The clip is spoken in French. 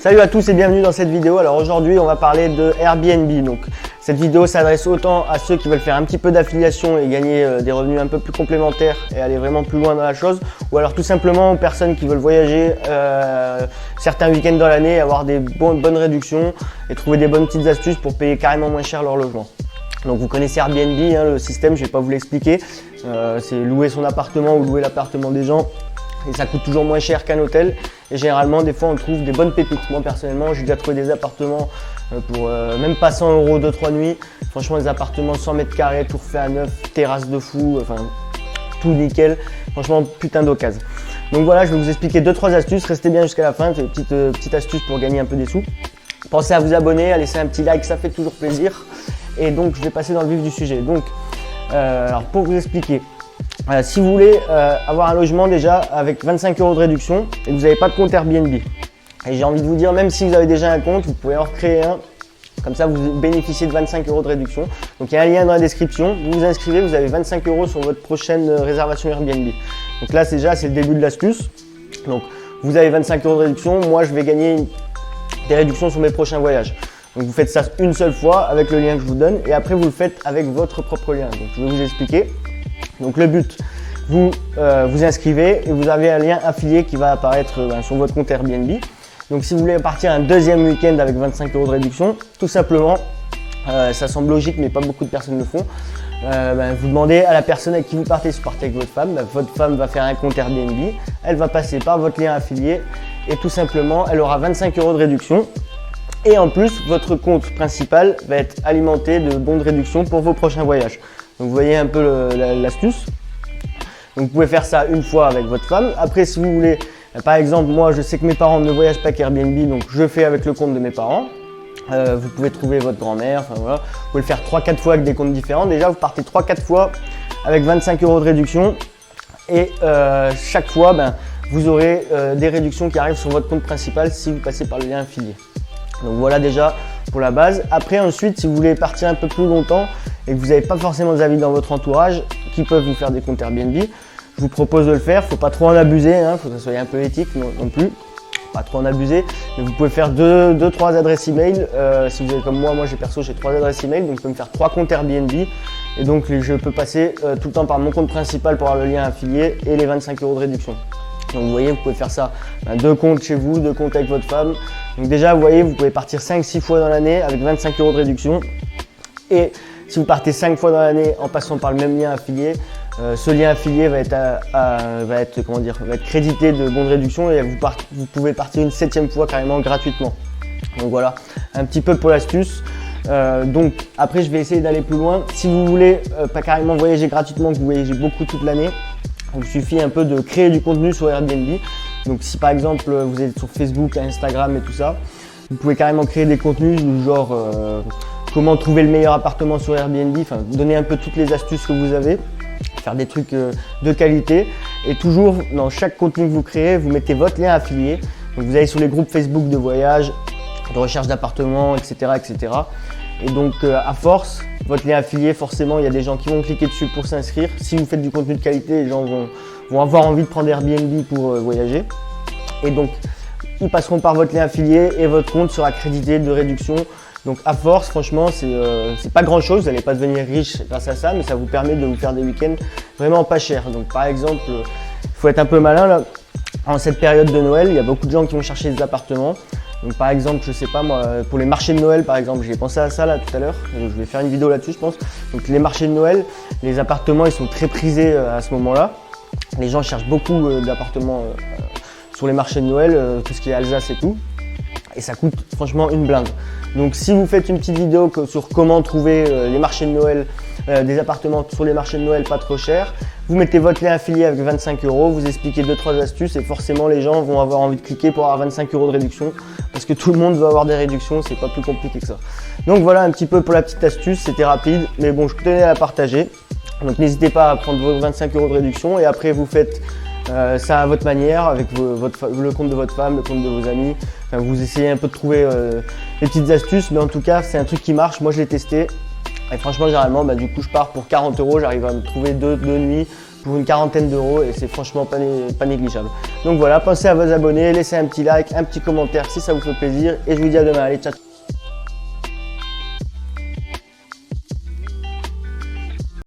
Salut à tous et bienvenue dans cette vidéo. Alors aujourd'hui on va parler de Airbnb. Donc cette vidéo s'adresse autant à ceux qui veulent faire un petit peu d'affiliation et gagner des revenus un peu plus complémentaires et aller vraiment plus loin dans la chose, ou alors tout simplement aux personnes qui veulent voyager certains week-ends dans l'année, avoir des bonnes réductions et trouver des bonnes petites astuces pour payer carrément moins cher leur logement. Donc vous connaissez Airbnb, le système, je ne vais pas vous l'expliquer. C'est louer son appartement ou louer l'appartement des gens. Et ça coûte toujours moins cher qu'un hôtel. Et généralement, des fois, on trouve des bonnes pépites. Moi, personnellement, j'ai déjà trouvé des appartements pour même pas 100 € 2-3 nuits. Franchement, des appartements 100 mètres carrés, tout refait à neuf, terrasse de fou, enfin, tout nickel. Franchement, putain d'occasion. Donc voilà, je vais vous expliquer 2-3 astuces. Restez bien jusqu'à la fin. C'est une petite astuce pour gagner un peu des sous. Pensez à vous abonner, à laisser un petit like, ça fait toujours plaisir. Et donc, je vais passer dans le vif du sujet. Donc, alors pour vous expliquer. Si vous voulez avoir un logement déjà avec 25 € de réduction et que vous n'avez pas de compte Airbnb, et j'ai envie de vous dire, même si vous avez déjà un compte, vous pouvez en recréer un, comme ça vous bénéficiez de 25 € de réduction. Donc il y a un lien dans la description, vous vous inscrivez, vous avez 25 € sur votre prochaine réservation Airbnb. Donc là c'est le début de l'astuce. Donc vous avez 25 € de réduction, moi je vais gagner des réductions sur mes prochains voyages. Donc vous faites ça une seule fois avec le lien que je vous donne et après vous le faites avec votre propre lien. Donc je vais vous expliquer. Donc le but, vous vous inscrivez et vous avez un lien affilié qui va apparaître sur votre compte Airbnb. Donc si vous voulez partir un deuxième week-end avec 25 € de réduction, tout simplement, ça semble logique mais pas beaucoup de personnes le font, vous demandez à la personne avec qui vous partez, si vous partez avec votre femme va faire un compte Airbnb, elle va passer par votre lien affilié et tout simplement elle aura 25 € de réduction. Et en plus, votre compte principal va être alimenté de bons de réduction pour vos prochains voyages. Donc vous voyez un peu l'astuce. Donc vous pouvez faire ça une fois avec votre femme. Après si vous voulez, par exemple moi je sais que mes parents ne voyagent pas qu'Airbnb, donc je fais avec le compte de mes parents. Vous pouvez trouver votre grand-mère, enfin voilà. Vous pouvez le faire 3-4 fois avec des comptes différents. Déjà vous partez 3-4 fois avec 25 € de réduction. Et chaque fois vous aurez des réductions qui arrivent sur votre compte principal si vous passez par le lien affilié. Donc voilà déjà pour la base. Après ensuite si vous voulez partir un peu plus longtemps et que vous n'avez pas forcément des amis dans votre entourage qui peuvent vous faire des comptes Airbnb, je vous propose de le faire. Il ne faut pas trop en abuser, faut que ça soit un peu éthique non plus. Pas trop en abuser, mais vous pouvez faire 2-3 adresses email. Si vous êtes comme moi j'ai 3 adresses email, donc je peux me faire 3 comptes Airbnb. Et donc je peux passer tout le temps par mon compte principal pour avoir le lien affilié et les 25 € de réduction. Donc vous voyez, vous pouvez faire ça, 2 comptes chez vous, 2 comptes avec votre femme. Donc déjà, vous voyez, vous pouvez partir 5-6 fois dans l'année avec 25 € de réduction. Et si vous partez 5 fois dans l'année en passant par le même lien affilié, ce lien affilié va être crédité de bons de réduction et vous pouvez partir une 7e fois carrément gratuitement. Donc voilà, un petit peu pour l'astuce. Donc après, je vais essayer d'aller plus loin. Si vous voulez pas carrément voyager gratuitement, que vous voyagez beaucoup toute l'année, il suffit un peu de créer du contenu sur Airbnb. Donc si par exemple vous êtes sur Facebook, Instagram et tout ça, vous pouvez carrément créer des contenus du genre comment trouver le meilleur appartement sur Airbnb, enfin donner un peu toutes les astuces que vous avez, faire des trucs de qualité. Et toujours dans chaque contenu que vous créez, vous mettez votre lien affilié. Donc vous allez sur les groupes Facebook de voyage, de recherche d'appartements, etc., etc. Et donc à force, votre lien affilié, forcément il y a des gens qui vont cliquer dessus pour s'inscrire. Si vous faites du contenu de qualité, les gens vont avoir envie de prendre Airbnb pour voyager. Et donc ils passeront par votre lien affilié et votre compte sera crédité de réduction. Donc à force, franchement, c'est pas grand chose, vous n'allez pas devenir riche grâce à ça, mais ça vous permet de vous faire des week-ends vraiment pas chers. Donc par exemple, il faut être un peu malin là. En cette période de Noël, il y a beaucoup de gens qui vont chercher des appartements. Donc par exemple, je sais pas moi, pour les marchés de Noël par exemple, j'ai pensé à ça là tout à l'heure, je vais faire une vidéo là-dessus je pense. Donc les marchés de Noël, les appartements ils sont très prisés à ce moment-là. Les gens cherchent beaucoup d'appartements sur les marchés de Noël, tout ce qui est Alsace et tout. Et ça coûte franchement une blinde. Donc si vous faites une petite vidéo sur comment trouver les marchés de Noël, des appartements sur les marchés de Noël pas trop chers, vous mettez votre lien affilié avec 25 €, vous expliquez 2-3 astuces et forcément les gens vont avoir envie de cliquer pour avoir 25 € de réduction parce que tout le monde veut avoir des réductions, c'est pas plus compliqué que ça. Donc voilà un petit peu pour la petite astuce, c'était rapide mais bon je tenais à la partager. Donc n'hésitez pas à prendre vos 25 € de réduction et après vous faites ça à votre manière avec le compte de votre femme, le compte de vos amis. Enfin, vous essayez un peu de trouver les petites astuces mais en tout cas c'est un truc qui marche, moi je l'ai testé. Et franchement, généralement, du coup, je pars pour 40 €, j'arrive à me trouver deux nuits pour une quarantaine d'euros et c'est franchement pas négligeable. Donc voilà, pensez à vous abonner, laissez un petit like, un petit commentaire si ça vous fait plaisir et je vous dis à demain. Allez, ciao.